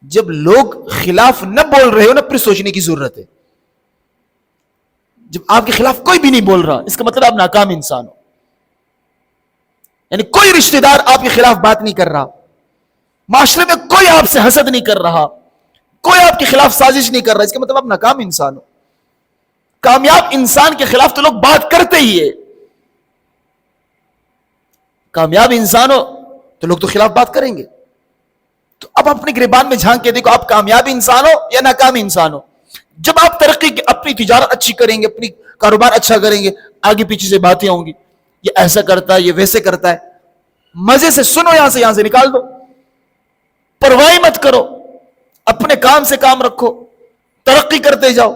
جب لوگ خلاف نہ بول رہے ہو نا پھر سوچنے کی ضرورت ہے. جب آپ کے خلاف کوئی بھی نہیں بول رہا اس کا مطلب آپ ناکام انسان ہو. یعنی کوئی رشتہ دار آپ کے خلاف بات نہیں کر رہا, معاشرے میں کوئی آپ سے حسد نہیں کر رہا, کوئی آپ کے خلاف سازش نہیں کر رہا, اس کا مطلب آپ ناکام انسان ہو. کامیاب انسان کے خلاف تو لوگ بات کرتے ہی ہے. کامیاب انسان ہو تو لوگ تو خلاف بات کریں گے. تو اب اپنے گریبان میں جھانک کے دیکھو آپ کامیاب انسان ہو یا ناکام انسان ہو. جب آپ ترقی اپنی تجارت اچھی کریں گے, اپنی کاروبار اچھا کریں گے, آگے پیچھے سے باتیں ہوں گی, یہ ایسا کرتا ہے, یہ ویسے کرتا ہے. مزے سے سنو, یہاں سے نکال دو, پرواہ مت کرو, اپنے کام سے کام رکھو, ترقی کرتے جاؤ.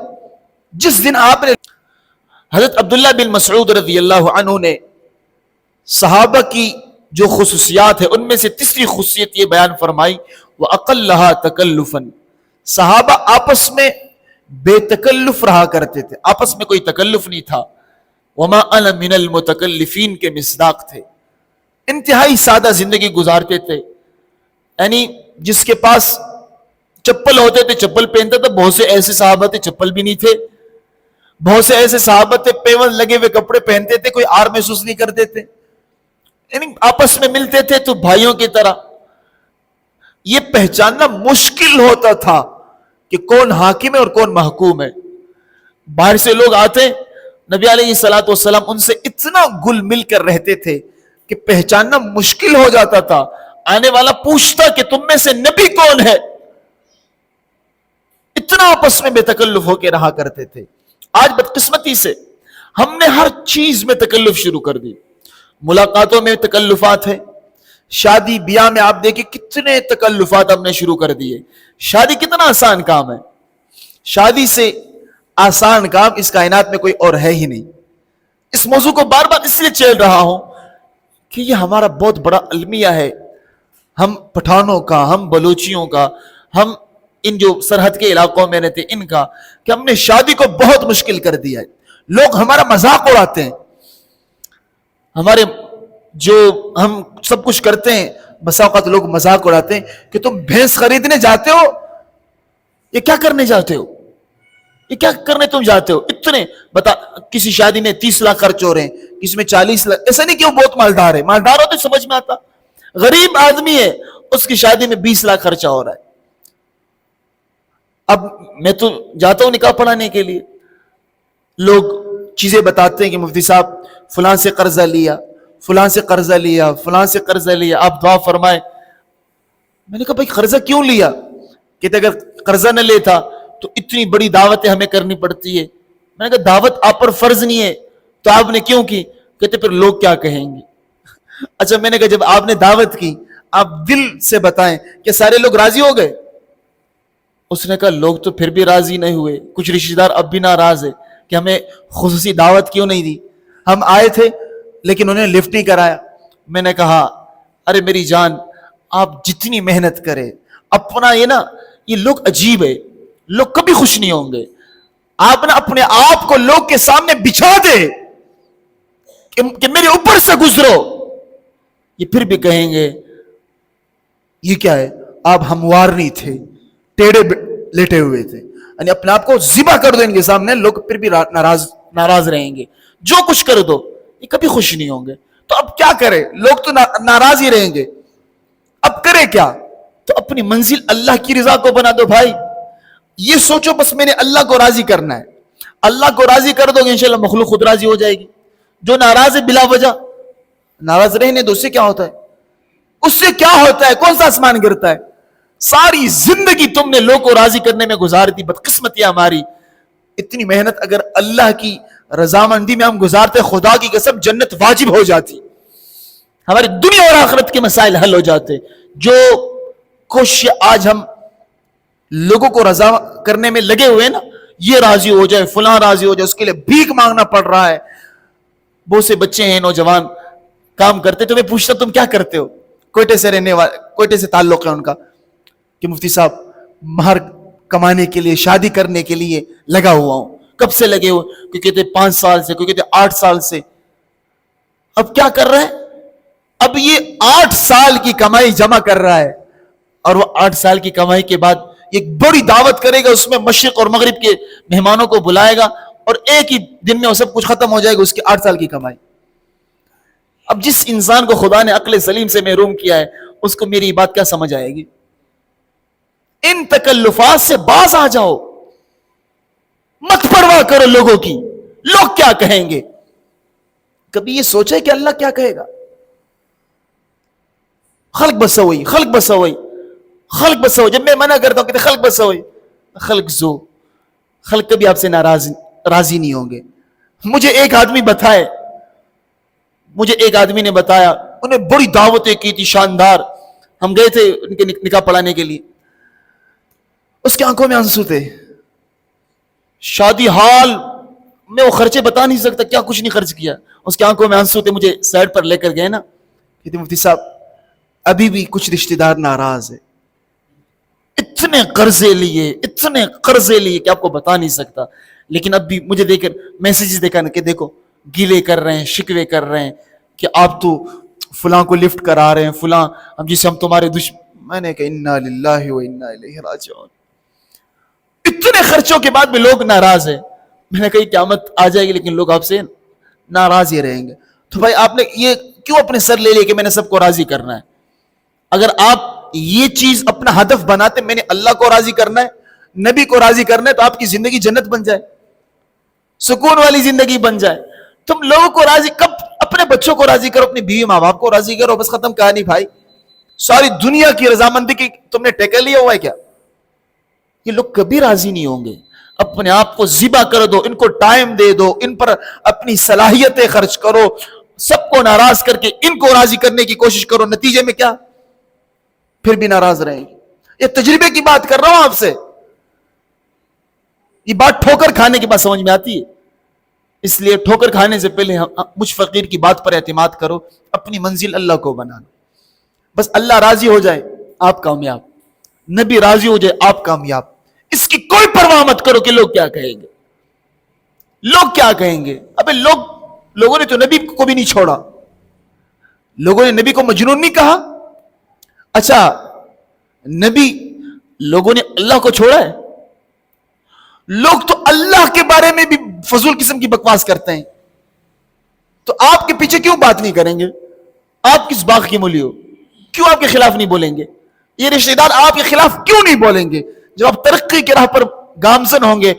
جس دن آپ نے حضرت عبداللہ بن مسعود رضی اللہ عنہ نے صحابہ کی جو خصوصیات ہے ان میں سے تیسری خصوصیت یہ بیان فرمائی, وَأَقَلَّهَا تَكَلُّفًا, صحابہ آپس میں بے تکلف رہا کرتے تھے, آپس میں کوئی تکلف نہیں تھا. وَمَا أَنَا مِنَ الْمُتَكَلِّفِينَ کے مصداق تھے, انتہائی سادہ زندگی گزارتے تھے. یعنی جس کے پاس چپل ہوتے تھے چپل پہنتا تھا, بہت سے ایسے صحابہ تھے چپل بھی نہیں تھے, بہت سے ایسے صحابہ تھے پیون لگے ہوئے کپڑے پہنتے تھے, کوئی آر محسوس نہیں کرتے تھے. یعنی آپس میں ملتے تھے تو بھائیوں کی طرح. یہ پہچاننا مشکل ہوتا تھا کہ کون حاکم ہے اور کون محکوم ہے. باہر سے لوگ آتے, نبی علیہ الصلوۃ والسلام ان سے اتنا گل مل کر رہتے تھے کہ پہچاننا مشکل ہو جاتا تھا. آنے والا پوچھتا کہ تم میں سے نبی کون ہے. اتنا آپس میں بے تکلف ہو کے رہا کرتے تھے. آج بدقسمتی سے ہم نے ہر چیز میں تکلف شروع کر دی. ملاقاتوں میں تکلفات ہے, شادی بیاہ میں آپ دیکھیں کتنے تکلفات ہم نے شروع کر دیے. شادی کتنا آسان کام ہے, شادی سے آسان کام اس کائنات میں کوئی اور ہے ہی نہیں. اس موضوع کو بار بار اس لیے چھیڑ رہا ہوں کہ یہ ہمارا بہت بڑا المیہ ہے, ہم پٹھانوں کا, ہم بلوچیوں کا, ہم ان جو سرحد کے علاقوں میں رہتے ان کا, کہ ہم نے شادی کو بہت مشکل کر دیا ہے. لوگ ہمارا مذاق اڑاتے ہیں, ہمارے جو ہم سب کچھ کرتے ہیں بسا اوقات لوگ مذاق اڑاتے ہیں کہ تم بھینس خریدنے جاتے ہو, یہ کیا کرنے جاتے ہو, یہ کیا کرنے تم جاتے ہو. اتنے بتا, کسی شادی میں 30 لاکھ خرچ ہو رہے ہیں, کسی میں 40 لاکھ. ایسا نہیں کہ وہ بہت مالدار ہے, مالدار ہو تو سمجھ میں آتا, غریب آدمی ہے اس کی شادی میں 20 لاکھ خرچہ ہو رہا ہے. اب میں تو جاتا ہوں نکاح پڑھانے کے لیے, لوگ چیزیں بتاتے ہیں کہ مفتی صاحب فلاں سے قرضہ لیا, فلاں سے قرضہ لیا, فلاں سے قرضہ لیا, آپ دعا فرمائے. میں نے کہا بھائی قرضہ کیوں لیا؟ کہتے اگر قرضہ نہ لیتا تو اتنی بڑی دعوتیں ہمیں کرنی پڑتی ہے. میں نے کہا دعوت آپ پر فرض نہیں ہے تو آپ نے کیوں کی؟ کہتے پھر لوگ کیا کہیں گے. اچھا, میں نے کہا جب آپ نے دعوت کی آپ دل سے بتائیں کہ سارے لوگ راضی ہو گئے؟ اس نے کہا لوگ تو پھر بھی راضی نہیں ہوئے, کچھ رشتہ دار اب بھی ناراض ہے کہ ہمیں خصوصی دعوت کیوں نہیں دی, ہم آئے تھے لیکن انہوں نے لفٹ نہیں کرایا. میں نے کہا ارے میری جان, آپ جتنی محنت کرے اپنا یہ لوگ عجیب ہے, لوگ کبھی خوش نہیں ہوں گے. آپ نا اپنے آپ کو لوگ کے سامنے بچھا دے کہ میرے اوپر سے گزرو, یہ پھر بھی کہیں گے یہ کیا ہے, آپ ہموار نہیں تھے, ٹیڑے لیٹے ہوئے تھے. یعنی اپنے آپ کو ذبح کر دو ان کے سامنے, لوگ پھر بھی ناراض رہیں گے. جو کچھ کر دو یہ کبھی خوش نہیں ہوں گے. تو اب کیا کرے, لوگ تو ناراض ہی رہیں گے, اب کرے کیا؟ تو اپنی منزل اللہ کی رضا کو بنا دو بھائی. یہ سوچو بس میں نے اللہ کو راضی کرنا ہے, اللہ کو راضی کر دو گے انشاءاللہ مخلوق خود راضی ہو جائے گی. جو ناراض ہے بلا وجہ ناراض رہنے دو, اس سے کیا ہوتا ہے, اس سے کیا ہوتا ہے, کون سا آسمان گرتا ہے. ساری زندگی تم نے لوگ کو راضی کرنے میں گزار دی, بدقسمتی ہماری. اتنی محنت اگر اللہ کی رضامندی میں ہم گزارتے, خدا کی قسم جنت واجب ہو جاتی, ہماری دنیا اور آخرت کے مسائل حل ہو جاتے. جو کوشش آج ہم لوگوں کو رضا کرنے میں لگے ہوئے نا, یہ راضی ہو جائے, فلاں راضی ہو جائے, اس کے لیے بھیک مانگنا پڑ رہا ہے. بہت سے بچے ہیں نوجوان کام کرتے, تو میں پوچھتا تم کیا کرتے ہو؟ کوئٹے سے رہنے والے, کوئٹے سے تعلق ہے ان کا, کہ مفتی صاحب مہر کمانے کے لیے, شادی کرنے کے لیے لگا ہوا ہوں. کب سے لگے ہوئے؟ کوئی کہتے 5 سال سے, کوئی کہتے 8 سال سے. اب کیا کر رہا ہے؟ اب یہ 8 سال کی کمائی جمع کر رہا ہے, اور وہ 8 سال کی کمائی کے بعد ایک بڑی دعوت کرے گا, اس میں مشرق اور مغرب کے مہمانوں کو بلائے گا, اور ایک ہی دن میں وہ سب کچھ ختم ہو جائے گا, اس کی 8 سال کی کمائی. اب جس انسان کو خدا نے عقل سلیم سے محروم کیا ہے, اس کو میری بات کیا سمجھ آئے گی؟ ان تکلفات سے باز آ جاؤ, مت پرواہ کرو لوگوں کی, لوگ کیا کہیں گے. کبھی یہ سوچے کہ اللہ کیا کہے گا؟ خلق بسوئی, خلق بسوئی, خلق بسوئی. جب میں منع کرتا ہوں کہ خلق بسوئی, خلق زو, خلق کبھی آپ سے راضی نہیں ہوں گے. مجھے ایک آدمی نے بتایا, انہیں بڑی دعوتیں کی تھی شاندار. ہم گئے تھے ان کے نکاح پڑھانے کے لیے, اس کے آنکھوں میں آنسو تھے. شادی حال میں وہ خرچے بتا نہیں سکتا, کیا کچھ نہیں خرچ کیا, اس کے آنکھوں میں آنسو تھے. مجھے سائڈ پر لے کر گئے نا, کہتے مفتی صاحب ابھی بھی کچھ رشتہ دار ناراض ہے, اتنے قرضے لیے کہ آپ کو بتا نہیں سکتا. لیکن اب بھی مجھے دیکھ کر میسیجز دیکھا نا کہ دیکھو گیلے کر رہے ہیں, شکوے کر رہے ہیں کہ آپ تو فلاں کو لفٹ کرا رہے ہیں, فلاں ہم تمہارے دشمن. میں نے کہا انا للہ و انا الیہ راجعون. اتنے خرچوں کے بعد بھی لوگ ناراض ہیں. میں نے کہا قیامت آ جائے گی لیکن لوگ آپ سے ناراض ہی رہیں گے. تو بھائی آپ نے یہ کیوں اپنے سر لے لیا کہ میں نے سب کو راضی کرنا ہے؟ اگر آپ یہ چیز اپنا ہدف بناتے, میں نے اللہ کو راضی کرنا ہے, نبی کو راضی کرنا ہے, تو آپ کی زندگی جنت بن جائے, سکون والی زندگی بن جائے. تم لوگوں کو راضی کب, اپنے بچوں کو راضی کرو, اپنی بیوی ماں باپ کو راضی کرو, بس ختم کہانی بھائی. ساری دنیا کی رضامندی کی تم نے ٹیکہ لیا ہوا ہے کیا؟ یہ لوگ کبھی راضی نہیں ہوں گے. اپنے آپ کو ذبح کر دو, ان کو ٹائم دے دو, ان پر اپنی صلاحیتیں خرچ کرو, سب کو ناراض کر کے ان کو راضی کرنے کی کوشش کرو. نتیجے میں کیا؟ پھر بھی ناراض رہیں گے. یہ تجربے کی بات کر رہا ہوں آپ سے. یہ بات ٹھوکر کھانے کے بعد سمجھ میں آتی ہے. اس لیے ٹھوکر کھانے سے پہلے مجھ فقیر کی بات پر اعتماد کرو, اپنی منزل اللہ کو بنانا. بس اللہ راضی ہو جائے آپ کامیاب, نبی راضی ہو جائے آپ کامیاب. اس کی کوئی پرواہ مت کرو کہ لوگ کیا کہیں گے. لوگ کیا کہیں گے؟ ابے لوگوں نے تو نبی کو بھی نہیں چھوڑا. لوگوں نے نبی کو مجنون نہیں کہا. اچھا لوگوں نے اللہ کو چھوڑا ہے؟ لوگ تو اللہ کے بارے میں بھی فضول قسم کی بکواس کرتے ہیں. تو آپ کے پیچھے کیوں بات نہیں کریں گے؟ آپ کس باغ کی مولی ہو؟ کیوں آپ کے خلاف نہیں بولیں گے؟ یہ رشتہ دار آپ کے خلاف کیوں نہیں بولیں گے؟ جب آپ ترقی کی راہ پر گامزن ہوں گے,